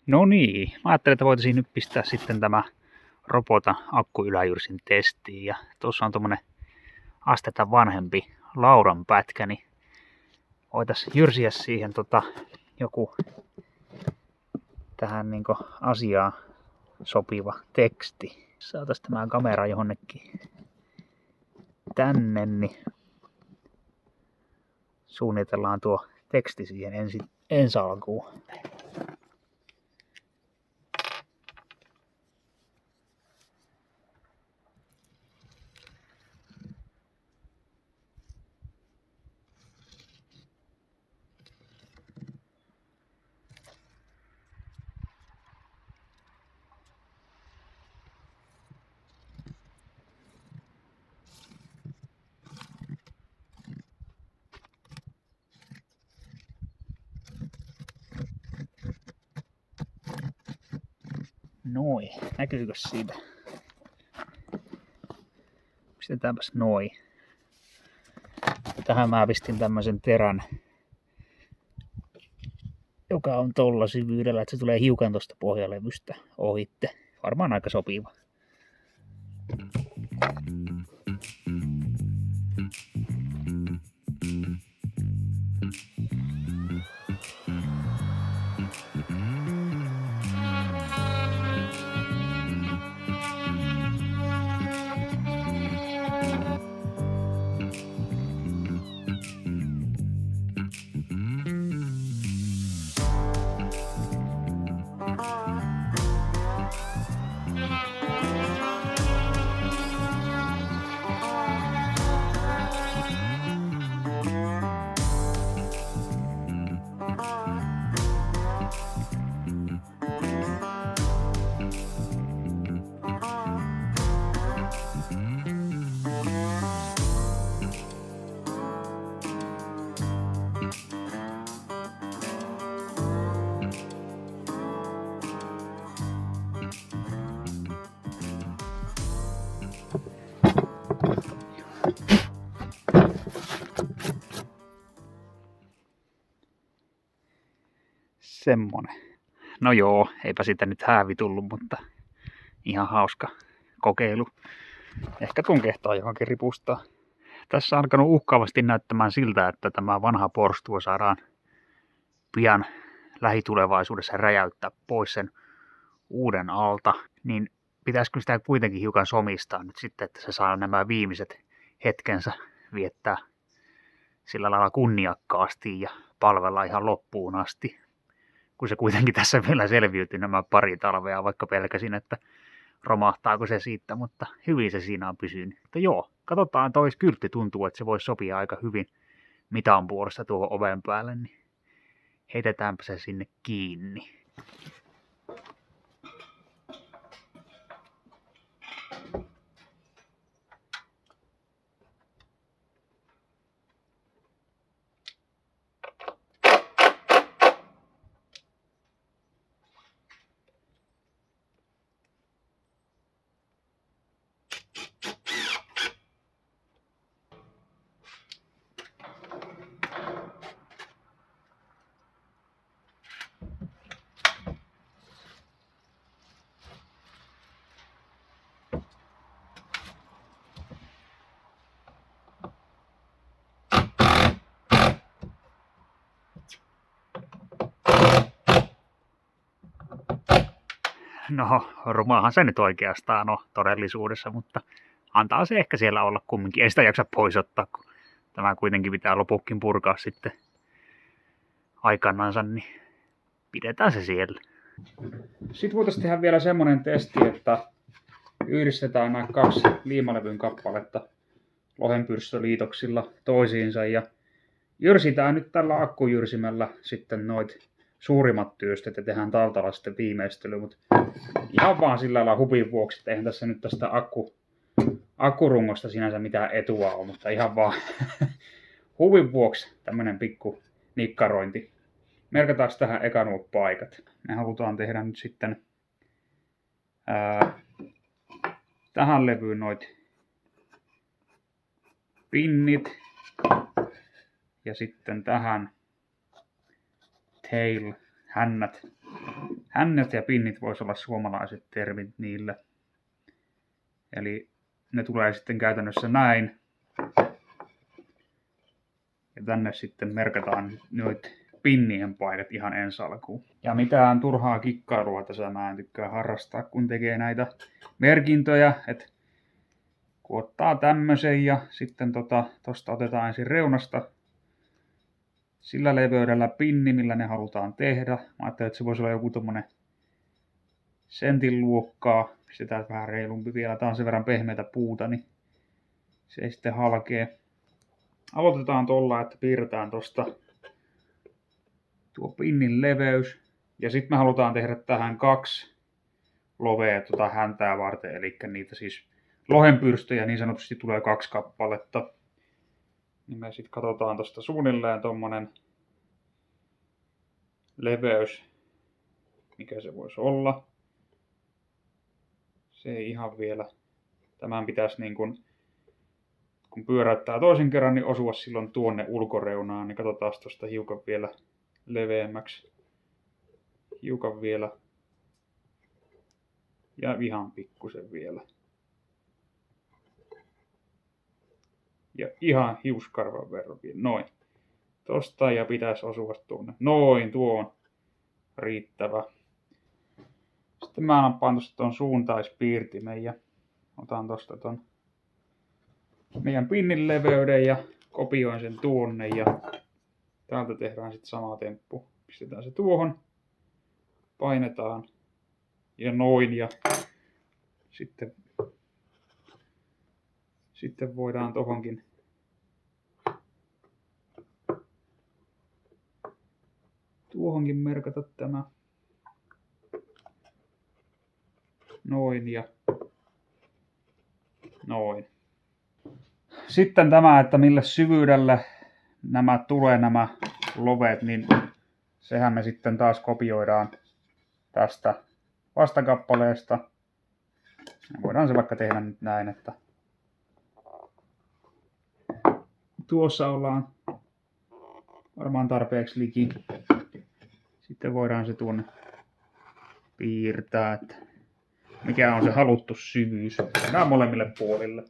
No niin, mä ajattelin, että voitaisiin nyt pistää sitten tämä Robotan akkuyläjyrsin testiin. Ja tuossa on tommonen astetta vanhempi laudan pätkä, niin voitais jyrsiä siihen joku tähän niinku asiaan sopiva teksti. Saatais tämä kamera johonnekin tänne, niin suunnitellaan tuo teksti siihen ensi alkuun. Noin, näkyykö siitä? Pistetäänpäs noin. Tähän mä pistin tämmösen terän, joka on tolla syvyydellä, että se tulee hiukan tosta pohjalevystä ohitte. Varmaan aika sopiva. Semmonen. No joo, eipä sitä nyt häävi tullut, mutta ihan hauska kokeilu. Ehkä tuon kehtaa johonkin ripustaa. Tässä on alkanut uhkaavasti näyttämään siltä, että tämä vanha porstuo saadaan pian lähitulevaisuudessa räjäyttää pois sen uuden alta. Niin pitäisikö sitä kuitenkin hiukan somistaa nyt sitten, että se saa nämä viimeiset hetkensä viettää sillä lailla kunniakkaasti ja palvella ihan loppuun asti. Kun se kuitenkin tässä vielä selviytyi nämä pari talvea, vaikka pelkäsin, että romahtaako se siitä, mutta hyvin se siinä on pysynyt. Mutta joo, katsotaan, toi kyltti tuntuu, että se voisi sopia aika hyvin mitan puolesta tuohon oven päälle, niin heitetäänpä se sinne kiinni. No, rumahan se nyt oikeastaan on todellisuudessa, mutta antaa se ehkä siellä olla kumminkin. Ei sitä jaksa pois ottaa, kun tämä kuitenkin pitää lopukkin purkaa sitten aikanansa, niin pidetään se siellä. Sitten voitaisiin tehdä vielä semmonen testi, että yhdistetään nämä kaksi liimalevyn kappaletta lohenpyrstöliitoksilla toisiinsa ja jyrsitään nyt tällä akkujyrsimellä sitten noit suurimmat työstöt ja tehdään tautalla sitten viimeistely, mutta ihan vaan sillä lailla hupin vuoksi, että eihän tässä nyt tästä akkurungosta sinänsä mitään etua ole, mutta ihan vaan huvin vuoksi tämmönen pikku nikkarointi. Merkataan tähän eka nuo paikat. Me halutaan tehdä nyt sitten tähän levyyn noit pinnit ja sitten tähän tail Hännät ja pinnit voisi olla suomalaiset termit niille. Eli ne tulee sitten käytännössä näin. Ja tänne sitten merkataan noit pinnien paikat ihan ensi alkuun. Ja mitään turhaa kikkailua tässä mä en tykkää harrastaa, kun tekee näitä merkintöjä. Et kun ottaa tämmösen ja sitten tosta otetaan ensin reunasta sillä leveydellä pinni, millä ne halutaan tehdä. Mä ajattelin, että se voisi olla joku tommonen sentin luokkaa. Pistetään vähän reilumpi vielä. Tää on sen verran pehmeätä puuta, niin se ei sitten halkee. Aloitetaan tuolla, että piirretään tosta tuo pinnin leveys. Ja sitten me halutaan tehdä tähän 2 lovea häntää varten. Eli niitä siis lohenpyrstöjä niin sanotusti tulee 2 kappaletta. Niin me sitten katsotaan tosta suunnilleen tommonen leveys. Mikä se voisi olla. Se ei ihan vielä. Tämän pitäisi niin kun pyöräyttää toisen kerran, niin osua silloin tuonne ulkoreunaan. Niin katsotaan tosta hiukan vielä leveämmäksi. Hiukan vielä. Ja ihan pikkusen vielä. Ja ihan hiuskarvan verran vielä. Noin. Tosta ja pitäisi osua tuonne. Noin, tuo on riittävä. Sitten mä nappaan tosta ton suuntaispiirtimen ja otan tosta ton meidän pinnin leveyden ja kopioin sen tuonne ja täältä tehdään sitten sama temppu. Pistetään se tuohon, painetaan ja noin ja sitten voidaan tohonkin tuohonkin merkata tämä. Noin ja noin. Sitten tämä, että mille syvyydelle nämä tulee nämä lovet, niin sehän me sitten taas kopioidaan tästä vastakappaleesta. Ja voidaan se vaikka tehdä nyt näin, että tuossa ollaan varmaan tarpeeksi liki. Sitten voidaan se tuonne piirtää, että mikä on se haluttu syvyys. Nämä molemmille puolille.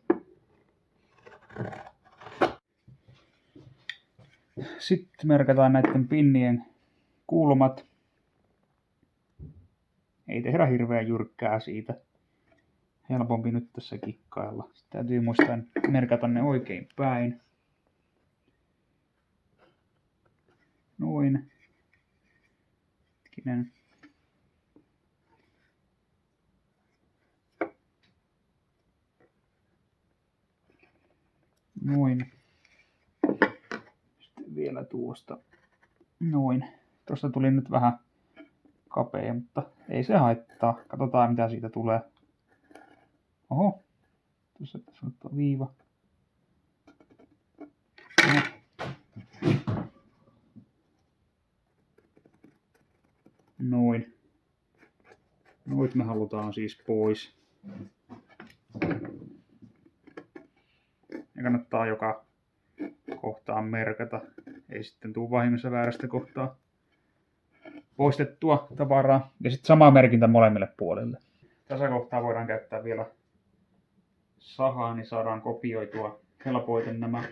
Sitten merkataan näiden pinnien kulmat. Ei tehdä hirveän jyrkkää siitä. Helpompi nyt tässä kikkailla. Sitten täytyy muistaa merkata ne oikein päin. Noin. Hetkinen. Noin. Sitten vielä tuosta. Noin. Tuosta tuli nyt vähän kapea, mutta ei se haittaa. Katsotaan mitä siitä tulee. Oho. Tuossa on tuo viiva. No. Noin. Noit me halutaan siis pois. Ja kannattaa joka kohtaan merkata. Ei sitten tule vahingossa väärästä kohtaa poistettua tavaraa. Ja sitten sama merkintä molemmille puolille. Tässä kohtaa voidaan käyttää vielä sahaa, niin saadaan kopioitua helpoiten nämä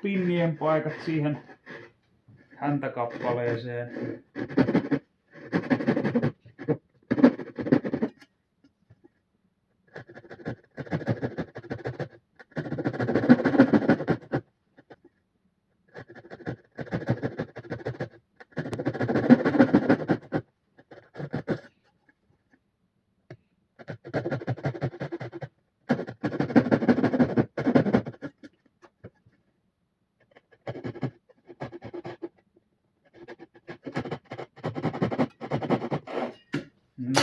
pinnien paikat siihen häntäkappaleeseen.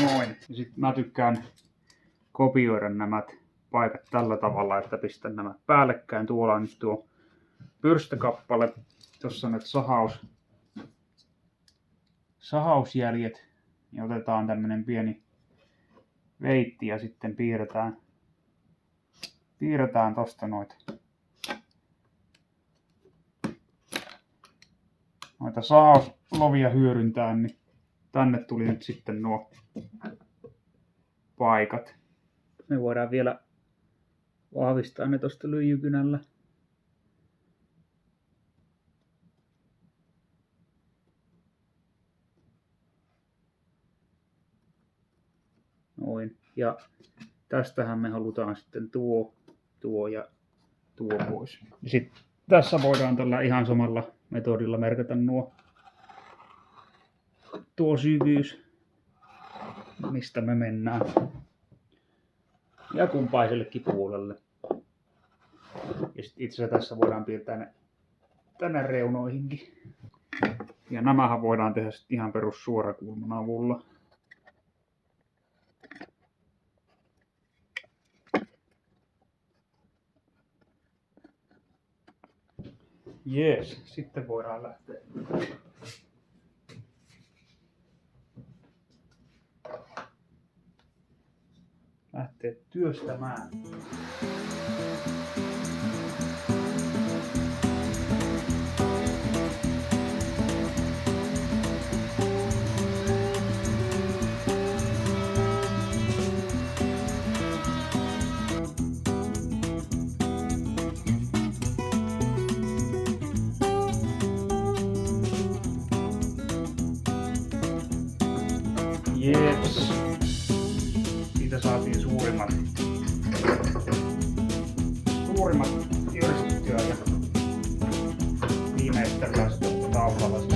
Noin. Sitten mä tykkään kopioida nämä paikat tällä tavalla, että pistän nämä päällekkäin. Tuolla on nyt tuo pyrstökappale. Tuossa on nyt sahausjäljet. Ja otetaan tämmönen pieni veitti ja sitten piirretään tosta noita näitä saoslovia hyödyntää, niin tänne tuli nyt sitten nuo paikat. Me voidaan vielä vahvistaa ne tuosta lyijykynällä. Noin. Ja tästähän me halutaan sitten tuo ja tuo pois. Ja sitten tässä voidaan tällä ihan samalla metodilla merkata tuo syvyys, mistä me mennään. Ja kumpaisellekin puolelle. Ja sitten itse asiassa tässä voidaan piirtää tänne reunoihinkin. Ja nämähän voidaan tehdä sitten ihan perus suorakulman avulla. Jees, sitten voidaan lähteä työstämään. Jeps. Siitä saatiin suurimmat jyrsyttyä ja viimeistellään sitten taulalla sitten.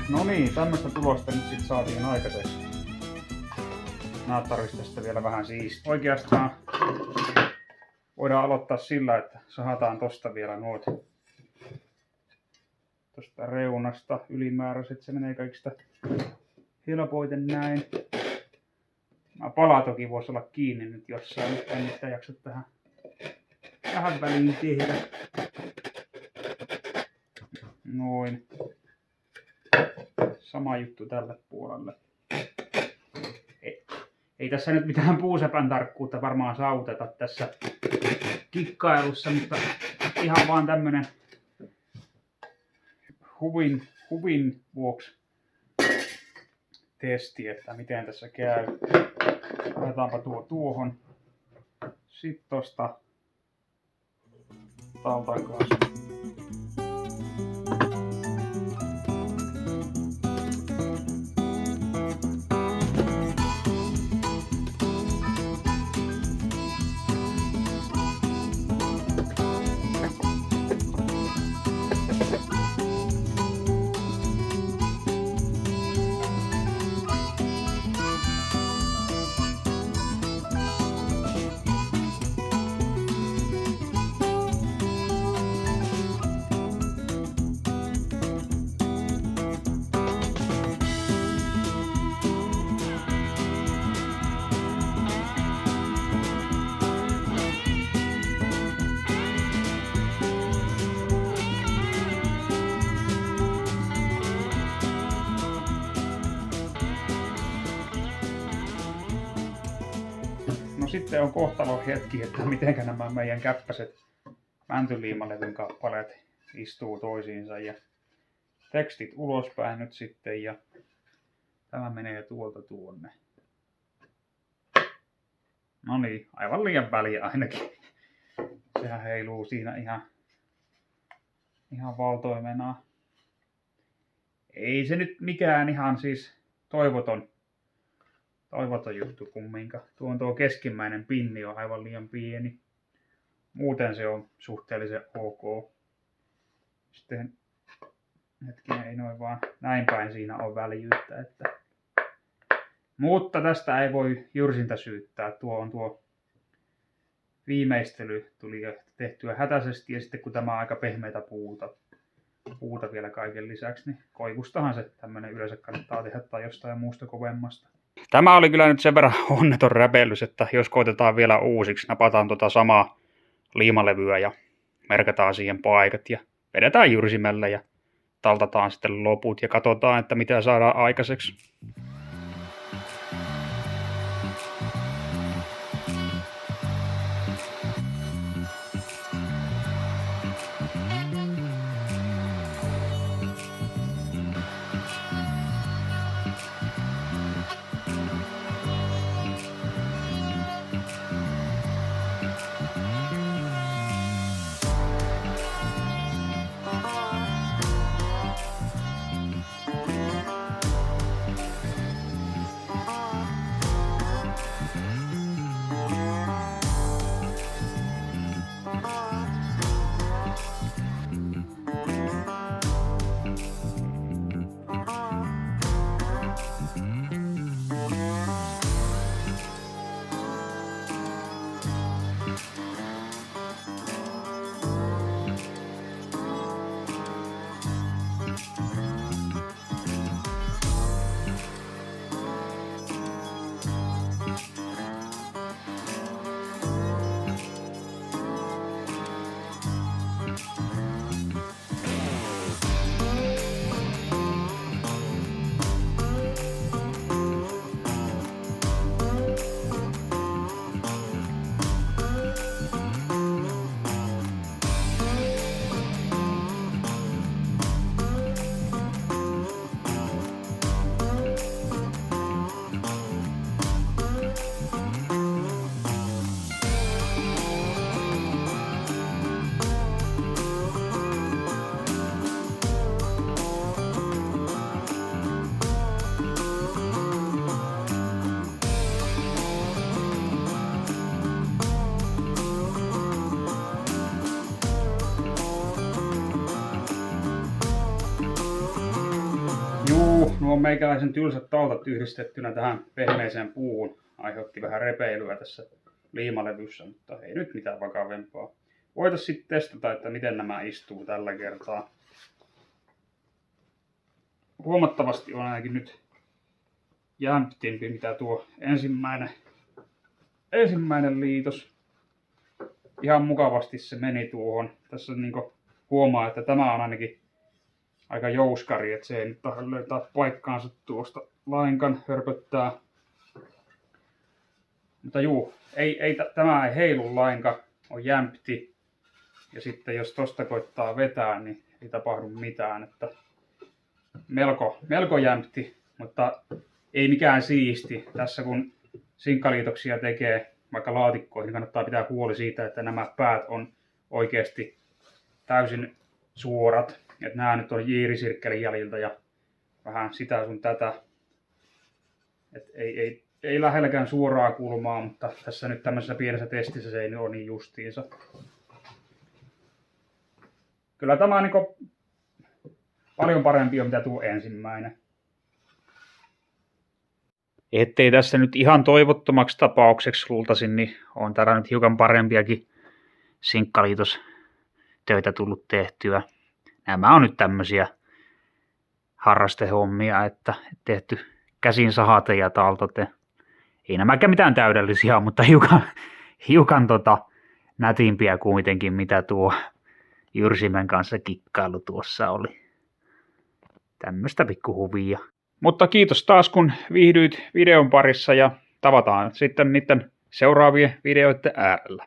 No niin, tämmöistä tulosta nyt sitten saatiin aikaiseksi. Nää tarvitsisi tästä vielä vähän siistiä. Oikeastaan voidaan aloittaa sillä, että sahataan tosta vielä noita tosta reunasta ylimääräiset. Se menee kaikista helpoiten näin. Pala toki voisi olla kiinni nyt jossain, mutta en nyt jaksa tähän väliin tehdä. Noin. Sama juttu tälle puolelle. Ei tässä nyt mitään puusepän tarkkuutta varmaan saavuteta tässä kikkailussa, mutta ihan vaan tämmönen huvin vuoksi testi, että miten tässä käy. Laitetaanpa tuohon. Sitten tosta taltan kanssa. No sitten on kohtalon hetki, että mitenkä nämä meidän käppäiset mäntyliimalevyn kappaleet istuu toisiinsa ja tekstit ulospäin nyt sitten ja tämä menee tuolta tuonne. No niin, aivan liian väliä ainakin. Sehän heiluu siinä ihan valtoimenaan. Ei se nyt mikään ihan siis toivoton juttu kumminkaan. Tuo keskimmäinen pinni on aivan liian pieni. Muuten se on suhteellisen ok. Sitten hetkinen, ei noin vaan näin päin siinä on väljyyttä, että Mutta tästä ei voi jyrsintä syyttää. Tuo on tuo viimeistely tuli tehtyä hätäisesti ja sitten kun tämä on aika pehmeitä puuta vielä kaiken lisäksi, niin koivustahan se tämmöinen yleensä kannattaa tehdä tai jostain muusta kovemmasta. Tämä oli kyllä nyt sen verran onneton räpellys, että jos koitetaan vielä uusiksi, napataan tuota samaa liimalevyä ja merkataan siihen paikat ja vedetään jyrsimellä ja taltataan sitten loput ja katsotaan, että mitä saadaan aikaiseksi. Nuo meikäläisen tylsät tautat yhdistettynä tähän pehmeiseen puuhun aiheutti vähän repeilyä tässä liimalevyssä, mutta ei nyt mitään vakavempaa. Voitaisiin sitten testata, että miten nämä istuu tällä kertaa. Huomattavasti on ainakin nyt jämptimpi mitä tuo ensimmäinen liitos. Ihan mukavasti se meni tuohon. Tässä niinku huomaa, että tämä on ainakin aika jouskari, että se ei nyt tahdo löytää paikkaansa tuosta lainkaan, hörpöttää. Mutta juu, tämä ei heilu lainkaan, on jämpti. Ja sitten jos tosta koittaa vetää, niin ei tapahdu mitään. Että melko jämpti, mutta ei mikään siisti. Tässä kun sinkkaliitoksia tekee vaikka laatikkoihin, niin kannattaa pitää huoli siitä, että nämä päät on oikeasti täysin suorat. Että nämä nyt on jiirisirkkelin jäljiltä ja vähän sitä sun tätä. Et ei lähelläkään suoraa kulmaa, mutta tässä nyt tämmöisessä pienessä testissä se ei ole niin justiinsa. Kyllä tämä on niinku paljon parempi on mitä tuo ensimmäinen. Ettei tässä nyt ihan toivottomaksi tapaukseksi luultaisin, niin on täällä nyt hiukan parempiakin sinkkaliitostöitä tullut tehtyä. Nämä on nyt tämmöisiä harrastehommia, että tehty käsin sahaten ja taltoten. Ei nämäkään mitään täydellisiä, mutta hiukan nätimpiä kuitenkin, mitä tuo jyrsimen kanssa kikkailu tuossa oli. Tämmöistä pikkuhuvia. Mutta kiitos taas kun viihdyit videon parissa ja tavataan sitten niiden seuraavien videoiden äärellä.